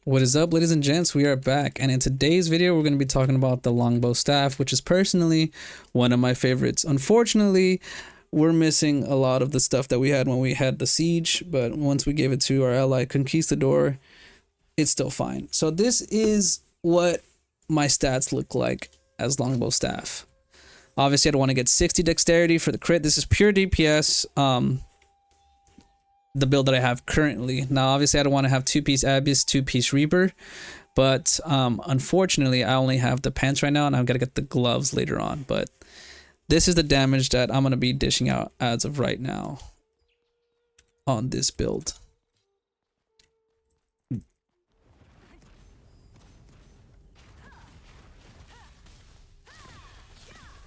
What is up, ladies and gents? We are back, and in today's video we're going to be talking about the Longbow Staff, which is personally one of my favorites. Unfortunately, we're missing a lot of the stuff that we had when we had the siege, but once we gave it to our ally Conquistador, it's still fine. So this is what my stats look like as Longbow Staff. Obviously, I'd want to get 60 dexterity for the crit. This is pure DPS. The build that I have currently. Now, obviously, I don't want to have 2-piece Abyss, 2-piece Reaper, but unfortunately, I only have the pants right now, and I've got to get the gloves later on. But this is the damage that I'm going to be dishing out as of right now on this build.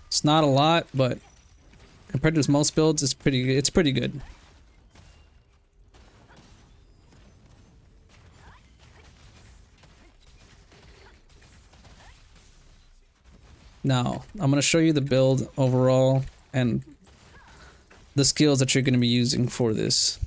It's not a lot, but compared to most builds, it's pretty good. Now, I'm going to show you the build overall and the skills that you're going to be using for this.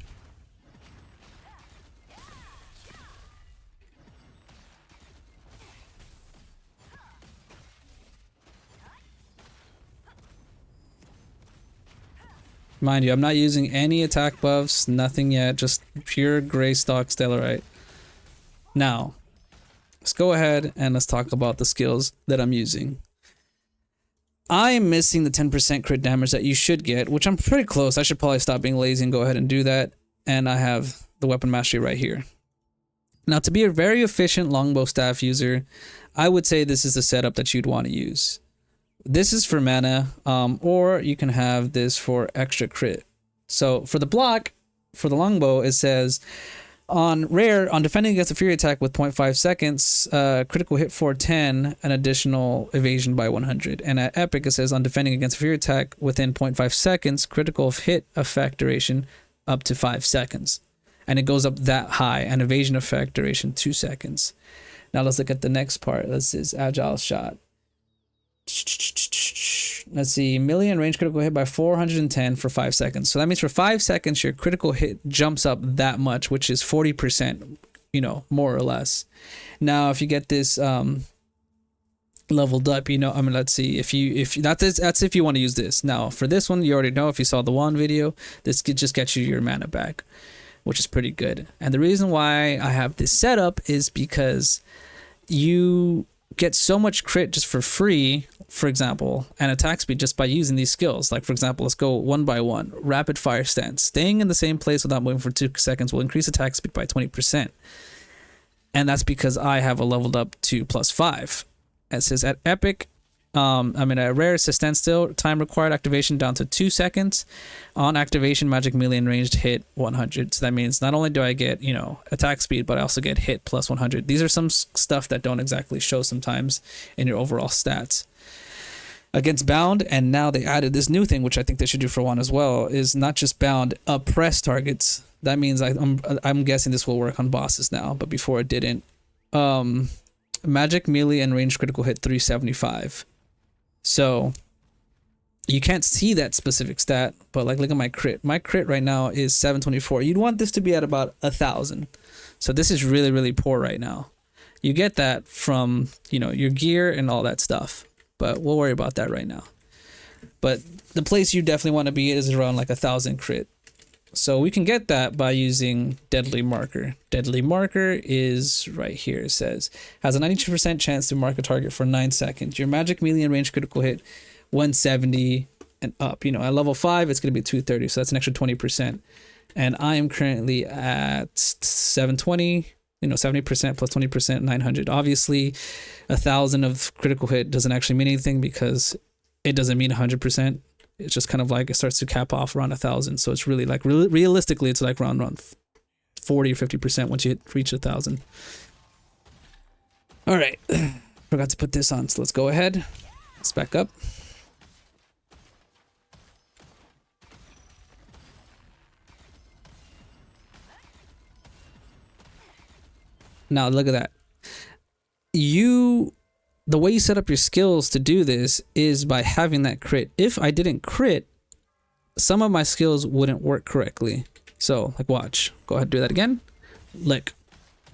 Mind you, I'm not using any attack buffs, nothing yet, just pure gray stock Stellarite. Now, let's go ahead and let's talk about the skills that I'm using. I am missing the 10% crit damage that you should get, which I'm pretty close. I should probably stop being lazy and go ahead and do that. And I have the weapon mastery right here. Now, to be a very efficient Longbow Staff user, I would say this is the setup that you'd want to use. This is for mana, or you can have this for extra crit. So for the block, for the Longbow, it says, on rare, on defending against a fury attack with 0.5 seconds, critical hit for 10, an additional evasion by 100. And at epic, it says on defending against a fury attack within 0.5 seconds, critical hit effect duration up to 5 seconds. And it goes up that high, and evasion effect duration 2 seconds. Now let's look at the next part. This is agile shot. Let's see, melee and range critical hit by 410 for 5 seconds. So that means for 5 seconds, your critical hit jumps up that much, which is 40%, you know, more or less. Now, if you get this leveled up, you know, I mean, let's see, if that's if you want to use this. Now, for this one, you already know, if you saw the one video, this could just get you your mana back, which is pretty good. And the reason why I have this setup is because you get so much crit just for free, for example, and attack speed just by using these skills. Like, for example, let's go one by one. Rapid fire stance. Staying in the same place without moving for 2 seconds will increase attack speed by 20%. And that's because I have a leveled up to +5. It says at epic, at rare, it says standstill, time required activation down to 2 seconds. On activation, magic melee and ranged hit 100. So that means not only do I get, you know, attack speed, but I also get hit plus 100. These are some stuff that don't exactly show sometimes in your overall stats. Against bound, and now they added this new thing, which I think they should do for one as well, is not just bound, oppress targets. That means I'm guessing this will work on bosses now, but before it didn't. Magic melee and ranged critical hit 375. So you can't see that specific stat, but like, look at my crit. My crit right now is 724. You'd want this to be at about 1,000. So this is really, really poor right now. You get that from, you know, your gear and all that stuff, but we'll worry about that right now. But the place you definitely want to be is around like 1,000 crit. So we can get that by using Deadly Marker. Deadly Marker is right here. It says, has a 92% chance to mark a target for 9 seconds. Your magic melee and range critical hit 170 and up. You know, at level 5, it's going to be 230. So that's an extra 20%. And I am currently at 720, you know, 70% plus 20%, 900. Obviously, 1,000 of critical hit doesn't actually mean anything because it doesn't mean 100%. It's just kind of like it starts to cap off around 1,000. So it's really like, realistically, it's like around 40 or 50% once you reach 1,000. All right. Forgot to put this on. So let's go ahead. Let's back up. Now look at that. The way you set up your skills to do this is by having that crit. If I didn't crit, some of my skills wouldn't work correctly. So, like, watch. Go ahead and do that again. Lick.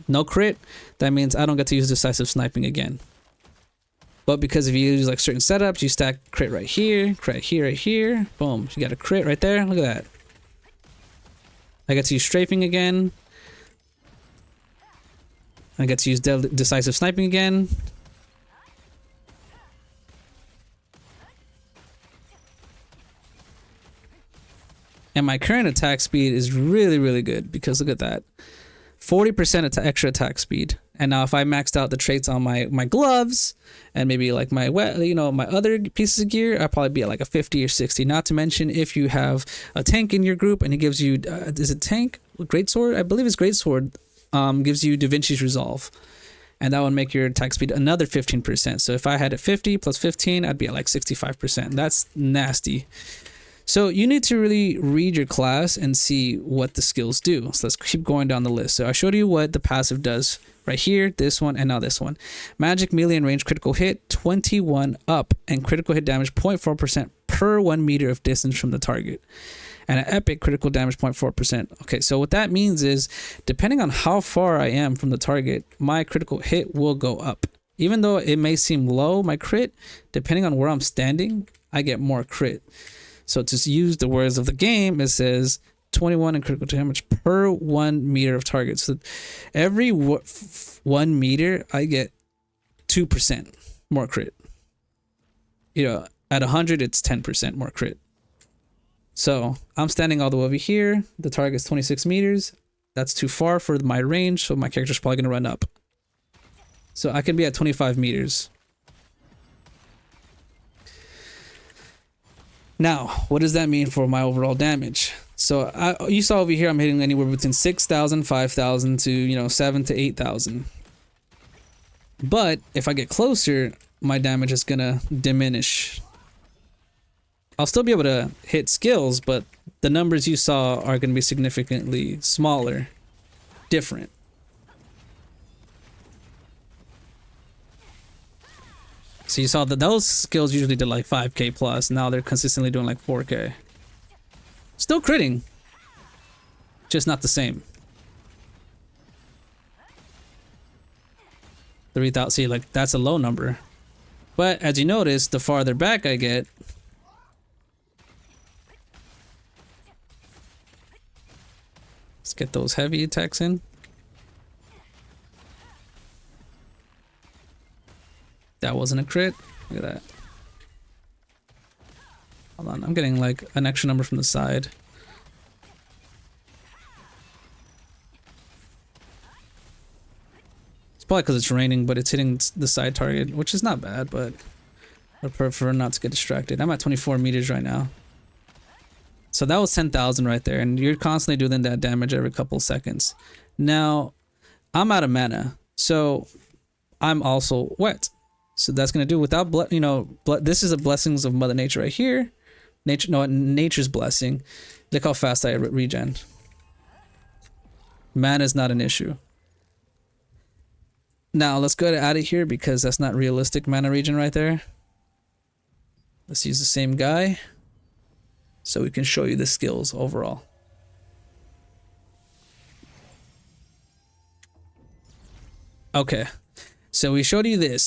No crit, that means I don't get to use decisive sniping again. But because if you use like certain setups, you stack crit right here, right here, boom, you got a crit right there. Look at that. I get to use strafing again. I get to use decisive sniping again. And my current attack speed is really, really good because look at that. 40% extra attack speed. And now if I maxed out the traits on my gloves and maybe like my my other pieces of gear, I'd probably be at like a 50 or 60. Not to mention if you have a tank in your group and he gives you, is it tank? Greatsword? I believe it's Greatsword. Gives you Da Vinci's Resolve. And that would make your attack speed another 15%. So if I had a 50 plus 15, I'd be at like 65%. That's nasty. So you need to really read your class and see what the skills do. So let's keep going down the list. So I showed you what the passive does right here, this one, and now this one. Magic melee and range critical hit 21 up and critical hit damage 0.4% per 1 meter of distance from the target. And an epic critical damage 0.4%. Okay, so what that means is depending on how far I am from the target, my critical hit will go up. Even though it may seem low, my crit, depending on where I'm standing, I get more crit. So to use the words of the game, it says 21 in critical damage per 1 meter of target. So every 1 meter, I get 2% more crit. At 100, it's 10% more crit. So I'm standing all the way over here. The target's 26 meters. That's too far for my range, so my character's probably going to run up. So I can be at 25 meters. Now, what does that mean for my overall damage? So you saw over here, I'm hitting anywhere between 6,000, 5,000 to 7 to 8,000. But if I get closer, my damage is gonna diminish. I'll still be able to hit skills, but the numbers you saw are gonna be significantly smaller, different. So you saw that those skills usually did like 5k plus. Now they're consistently doing like 4k. Still critting. Just not the same. 3,000. See, like that's a low number. But as you notice, the farther back I get, let's get those heavy attacks in. That wasn't a crit. Look at that. Hold on, I'm getting like an extra number from the side. It's probably because it's raining, but it's hitting the side target, which is not bad, but I prefer not to get distracted. I'm at 24 meters right now. So that was 10,000 right there, and you're constantly doing that damage every couple seconds. Now, I'm out of mana, so I'm also wet. So that's gonna do without this is a blessings of Mother Nature right here. Nature's blessing. Look how fast I regen. Mana is not an issue. Now let's go out of here because that's not realistic mana regen right there. Let's use the same guy so we can show you the skills overall. Okay. So we showed you this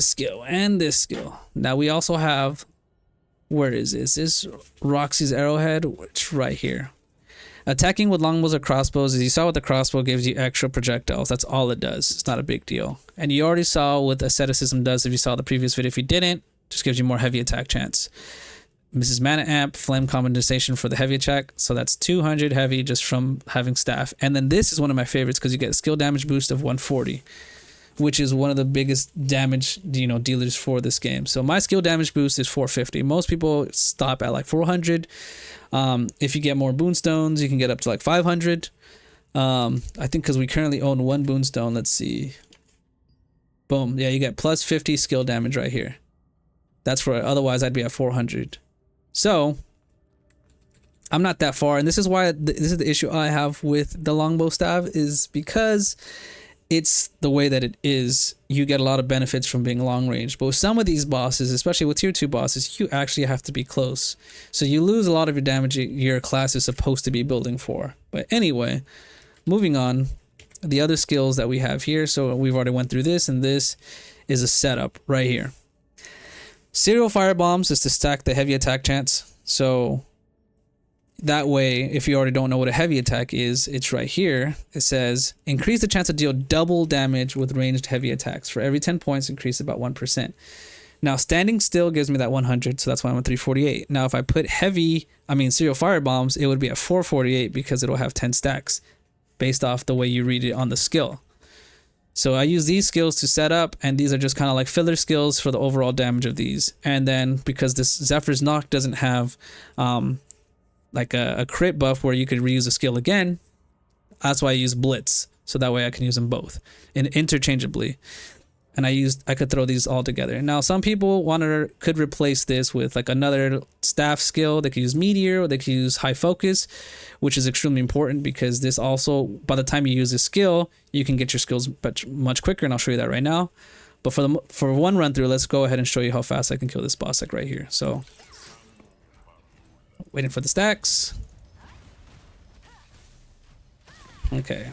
skill and this skill. Now we also have, where is this? This Roxy's arrowhead, which right here. Attacking with longbows or crossbows, as you saw with the crossbow, gives you extra projectiles. That's all it does. It's not a big deal. And you already saw what asceticism does if you saw the previous video. If you didn't, just gives you more heavy attack chance. Mrs. Mana Amp, flame compensation for the heavy attack. So that's 200 heavy just from having staff. And then this is one of my favorites because you get a skill damage boost of 140. Which is one of the biggest damage dealers for this game. So my skill damage boost is 450. Most people stop at like 400. If you get more boonstones, you can get up to like 500. I think because we currently own 1 boonstone. Let's see. Boom. Yeah, you get plus 50 skill damage right here. That's for otherwise I'd be at 400. So I'm not that far, and this is why this is the issue I have with the Longbow Staff is because it's the way that it is. You get a lot of benefits from being long range, but with some of these bosses, especially with tier 2 bosses, you actually have to be close, so you lose a lot of your damage your class is supposed to be building for. But anyway, moving on, the other skills that we have here. So we've already went through this, and this is a setup right here. Serial firebombs is to stack the heavy attack chance. So that way, if you already don't know what a heavy attack is, it's right here. It says increase the chance to deal double damage with ranged heavy attacks. For every 10 points, increase about 1%. Now, standing still gives me that 100, so that's why I'm at 348. Now, if I put serial firebombs, it would be at 448 because it'll have 10 stacks based off the way you read it on the skill. So I use these skills to set up, and these are just kind of like filler skills for the overall damage of these. And then because this Zephyr's Knock doesn't have like a crit buff where you could reuse a skill again, that's why I use Blitz. So that way I can use them both interchangeably. And I could throw these all together. Now, some people could replace this with like another staff skill. They could use Meteor, or they could use High Focus, which is extremely important because this also, by the time you use this skill, you can get your skills much quicker, and I'll show you that right now. But for one run through, let's go ahead and show you how fast I can kill this boss like right here. So, waiting for the stacks. Okay.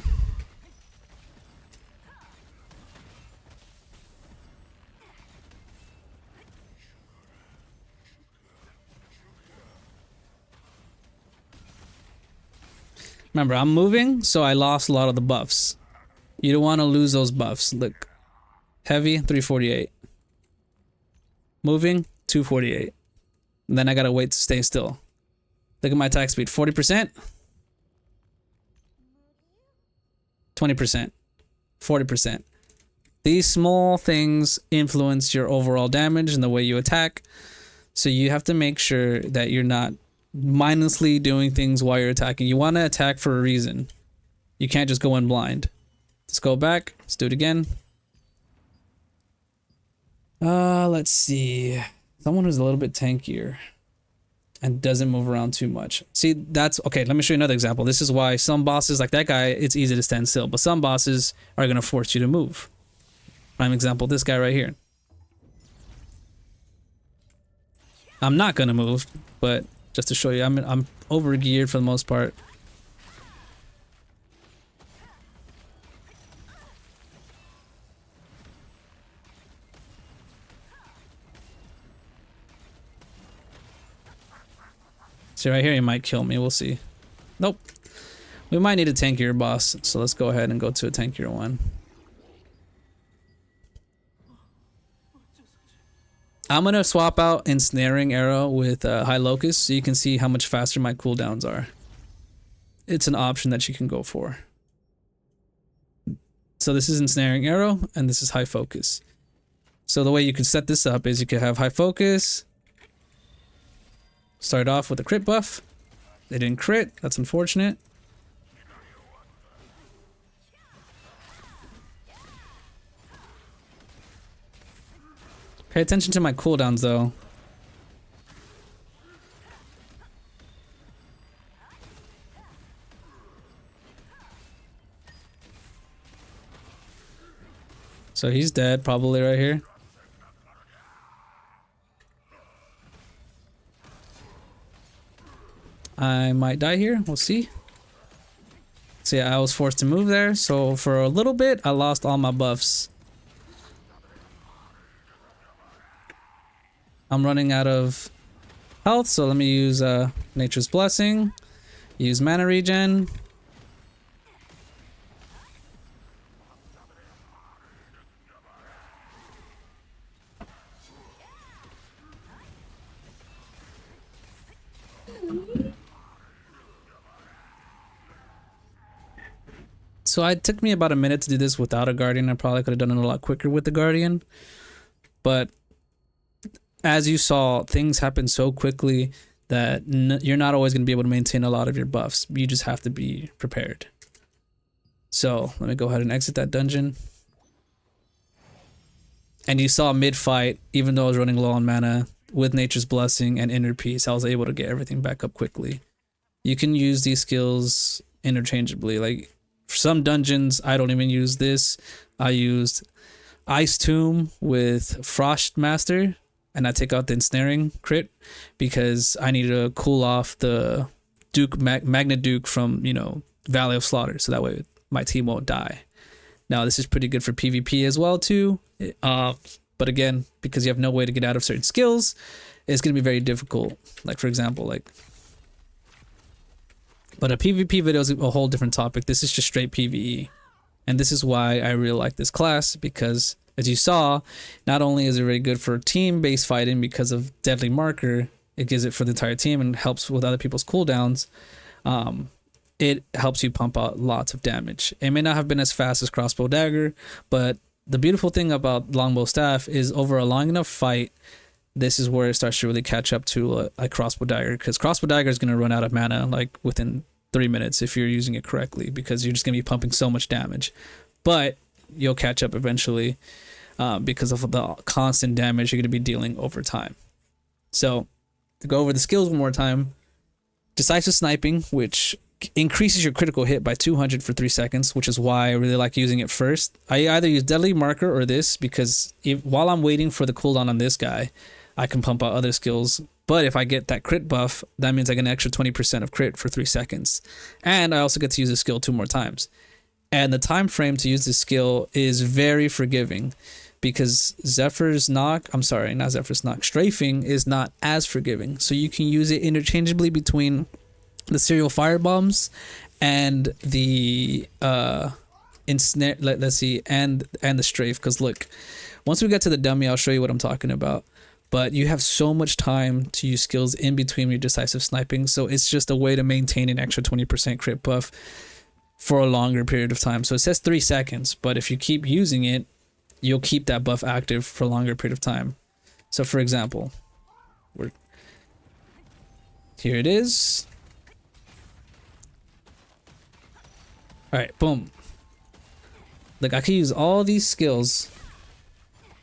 Remember, I'm moving, so I lost a lot of the buffs. You don't want to lose those buffs. Look. Heavy, 348. Moving, 248. And then I gotta wait to stay still. Look at my attack speed. 40%. 20%. 40%. These small things influence your overall damage and the way you attack. So you have to make sure that you're not mindlessly doing things while you're attacking. You want to attack for a reason. You can't just go in blind. Let's go back. Let's do it again. Let's see. Someone who's a little bit tankier and doesn't move around too much. See, that's okay. Let me show you another example. This is why some bosses, like that guy, it's easy to stand still, but some bosses are going to force you to move. Prime example, this guy right here. I'm not going to move, but just to show you, I'm over geared for the most part. See right here, he might kill me. We'll see. Nope. We might need a tankier boss, so let's go ahead and go to a tankier one. I'm gonna swap out Ensnaring Arrow with High Locust so you can see how much faster my cooldowns are. It's an option that you can go for. So this is Ensnaring Arrow, and this is High Focus. So the way you can set this up is you could have High Focus. Start off with a crit buff. They didn't crit. That's unfortunate. Pay attention to my cooldowns though. So he's dead probably right here. I might die here. We'll see. So yeah, I was forced to move there. So for a little bit, I lost all my buffs. I'm running out of health, so let me use Nature's Blessing. Use mana regen. So it took me about a minute to do this without a Guardian. I probably could have done it a lot quicker with the Guardian. But as you saw, things happen so quickly that you're not always going to be able to maintain a lot of your buffs. You just have to be prepared. So let me go ahead and exit that dungeon. And you saw mid-fight, even though I was running low on mana, with Nature's Blessing and Inner Peace, I was able to get everything back up quickly. You can use these skills interchangeably. Like, for some dungeons, I don't even use this. I used Ice Tomb with Frost Master, and I take out the Ensnaring crit because I need to cool off the Magna Duke from, you know, Valley of Slaughter. So that way my team won't die. Now this is pretty good for PvP as well too. But again, because you have no way to get out of certain skills, it's going to be very difficult. Like for example, but a PvP video is a whole different topic. This is just straight PvE. And this is why I really like this class, because as you saw, not only is it very good for team-based fighting because of Deadly Marker, it gives it for the entire team and helps with other people's cooldowns. It helps you pump out lots of damage. It may not have been as fast as Crossbow Dagger, but the beautiful thing about Longbow Staff is over a long enough fight, this is where it starts to really catch up to a Crossbow Dagger, because Crossbow Dagger is going to run out of mana like within 3 minutes if you're using it correctly, because you're just going to be pumping so much damage. But you'll catch up eventually because of the constant damage you're going to be dealing over time. So to go over the skills one more time, Decisive Sniping, which increases your critical hit by 200 for 3 seconds, which is why I really like using it first. I either use Deadly Marker or this, because while I'm waiting for the cooldown on this guy, I can pump out other skills. But if I get that crit buff, that means I get an extra 20% of crit for 3 seconds. And I also get to use the skill 2 more times. And the time frame to use this skill is very forgiving, because Strafing is not as forgiving. So you can use it interchangeably between the serial firebombs and the ensnare, let's see, and the strafe. Because look, once we get to the dummy, I'll show you what I'm talking about. But you have so much time to use skills in between your Decisive Sniping, so it's just a way to maintain an extra 20% crit buff for a longer period of time. So it says 3 seconds, but if you keep using it, you'll keep that buff active for a longer period of time. So for example, here it is. All right, boom. Like I can use all these skills,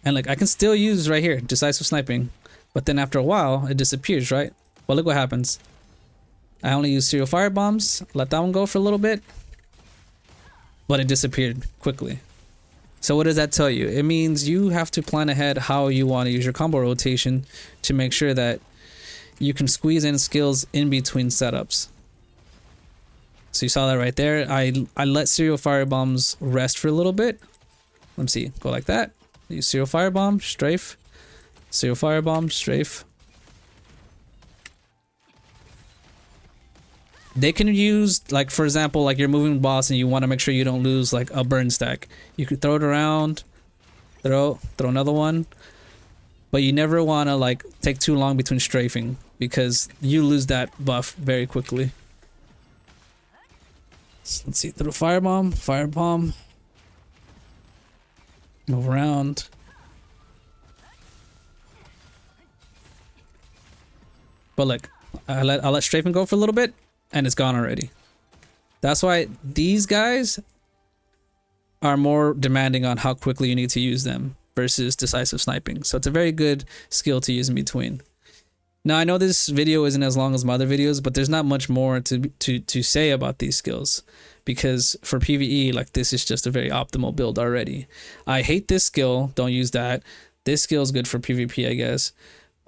and like I can still use right here, Decisive Sniping, but then after a while it disappears, right? Well, look what happens. I only use serial firebombs, let that one go for a little bit, but it disappeared quickly. So what does that tell you? It means you have to plan ahead how you want to use your combo rotation to make sure that you can squeeze in skills in between setups. So you saw that right there. I let serial firebombs rest for a little bit. Let me see. Go like that. Use serial firebomb, strafe, serial firebomb, strafe. They can use, like for example, like you're moving boss and you want to make sure you don't lose like a burn stack. You could throw it around, throw another one, but you never want to like take too long between strafing, because you lose that buff very quickly. So let's see, throw firebomb, move around. But look, I'll let strafing go for a little bit, and it's gone already. That's why these guys are more demanding on how quickly you need to use them versus Decisive Sniping. So it's a very good skill to use in between. Now I know this video isn't as long as my other videos, but there's not much more to say about these skills, because for PvE, like this is just a very optimal build already. I hate this skill, don't use that. This skill is good for PvP, I guess.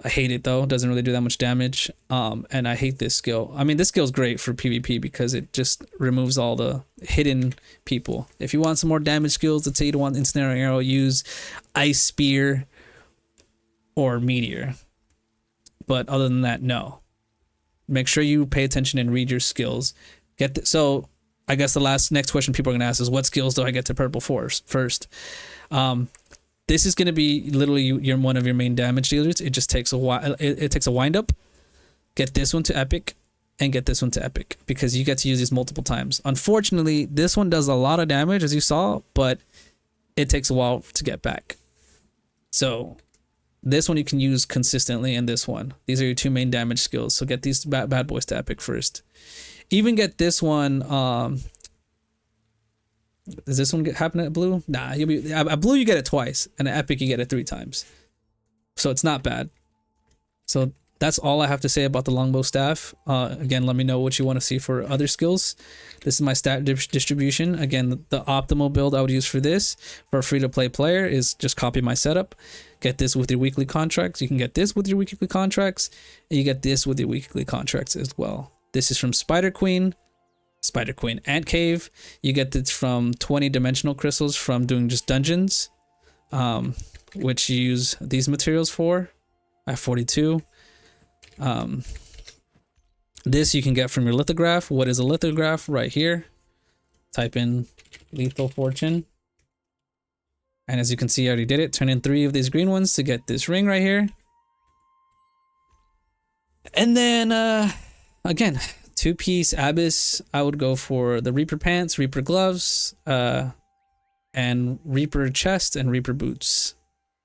I hate it though, doesn't really do that much damage. And I hate this skill. I mean, this skill is great for PvP because it just removes all the hidden people. If you want some more damage skills, let's say you don't want Ensnaring Arrow, use Ice Spear or Meteor. But other than that, no. Make sure you pay attention and read your skills. So I guess the next question people are gonna ask is, what skills do I get to purple first? This is gonna be literally one of your main damage dealers. It just takes a while. It takes a wind up. Get this one to epic, and get this one to epic, because you get to use these multiple times. Unfortunately, this one does a lot of damage, as you saw, but it takes a while to get back. So this one you can use consistently, and this one. These are your two main damage skills. So get these bad boys to epic first. Even get this one. Does this one happen at blue? Nah, at blue you get it twice, and at epic you get it 3 times. So it's not bad. So that's all I have to say about the Longbow Staff. Again, let me know what you want to see for other skills. This is my stat distribution. Again, the optimal build I would use for this, for a free-to-play player, is just copy my setup. Get this with your weekly contracts. You can get this with your weekly contracts, and you get this with your weekly contracts as well. This is from Spider Queen. Spider Queen. Ant Cave, you get this from 20 dimensional crystals from doing just dungeons, which you use these materials for. I have 42. This you can get from your lithograph. What is a lithograph? Right here. Type in Lethal Fortune. And as you can see, I already did it. Turn in 3 of these green ones to get this ring right here. And then, again, 2-piece Abyss. I would go for the Reaper pants, Reaper gloves, and Reaper chest and Reaper boots.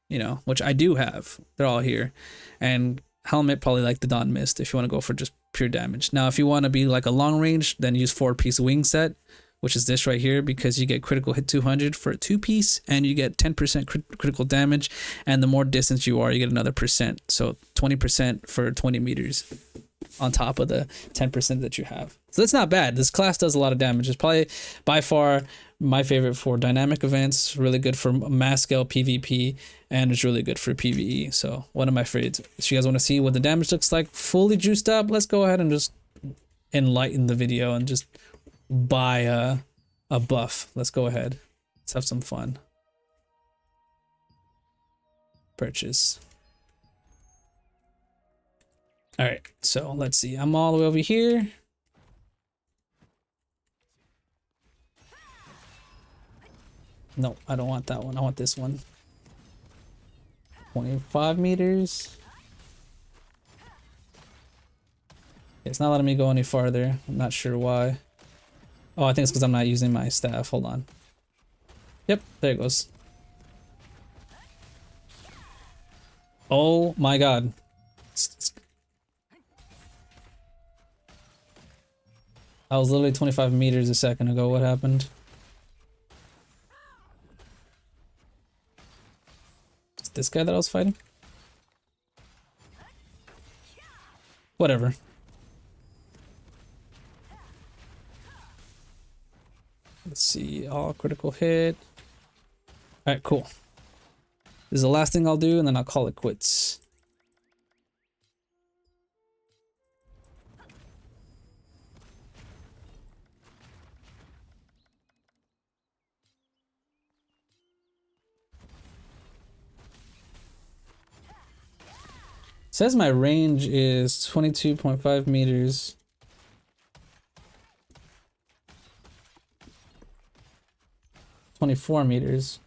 You know, which I do have. They're all here. And helmet, probably like the Dawn Mist if you want to go for just pure damage. Now, if you want to be like a long range, then use 4-piece wing set, which is this right here, because you get critical hit 200 for a 2-piece and you get 10% critical damage. And the more distance you are, you get another percent. So 20% for 20 meters on top of the 10% that you have. So that's not bad. This class does a lot of damage. It's probably by far my favorite for dynamic events, really good for mass scale PvP, and it's really good for PvE. So one of my favorites. If you guys want to see what the damage looks like fully juiced up, let's go ahead and just enlighten the video and just buy a buff. Let's go ahead. Let's have some fun. Purchase. All right, so let's see. I'm all the way over here. No, I don't want that one. I want this one. 25 meters. It's not letting me go any farther. I'm not sure why. Oh, I think it's because I'm not using my staff. Hold on. Yep, there it goes. Oh my god. I was literally 25 meters a second ago. What happened? Is this guy that I was fighting? Whatever. Let's see. All critical hit. Alright, cool. This is the last thing I'll do, and then I'll call it quits. Says my range is 22.5 meters. .24 meters.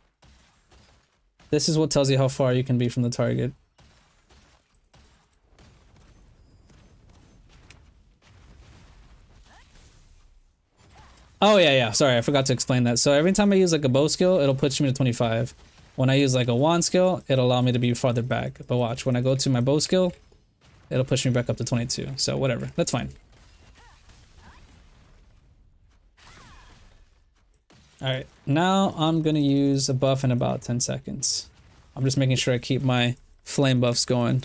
This is what tells you how far you can be from the target. Oh yeah, sorry, I forgot to explain that. So every time I use like a bow skill, it'll push me to 25. When I use like a wand skill, it'll allow me to be farther back. But watch, when I go to my bow skill, it'll push me back up to 22. So whatever, that's fine. Alright, now I'm gonna use a buff in about 10 seconds. I'm just making sure I keep my flame buffs going.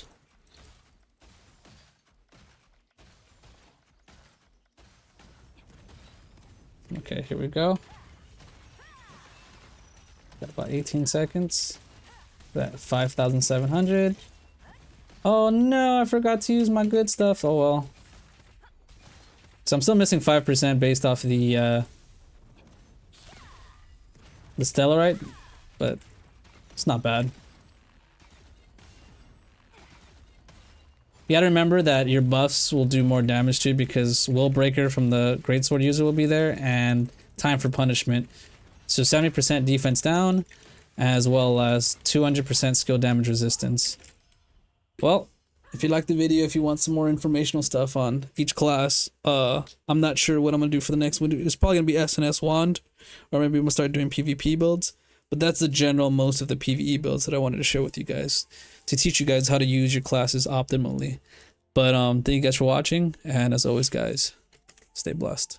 Okay, here we go. Got about 18 seconds. That 5,700. Oh no, I forgot to use my good stuff. Oh well. So I'm still missing 5% based off the Stellarite, but it's not bad. You gotta remember that your buffs will do more damage too, because Will Breaker from the Greatsword user will be there, and Time for Punishment. So 70% defense down, as well as 200% skill damage resistance. Well, if you liked the video, if you want some more informational stuff on each class, I'm not sure what I'm gonna do for the next one. It's probably gonna be SNS Wand, or maybe we'll start doing PvP builds. But that's the general most of the PvE builds that I wanted to share with you guys, to teach you guys how to use your classes optimally. But thank you guys for watching, and as always guys, stay blessed.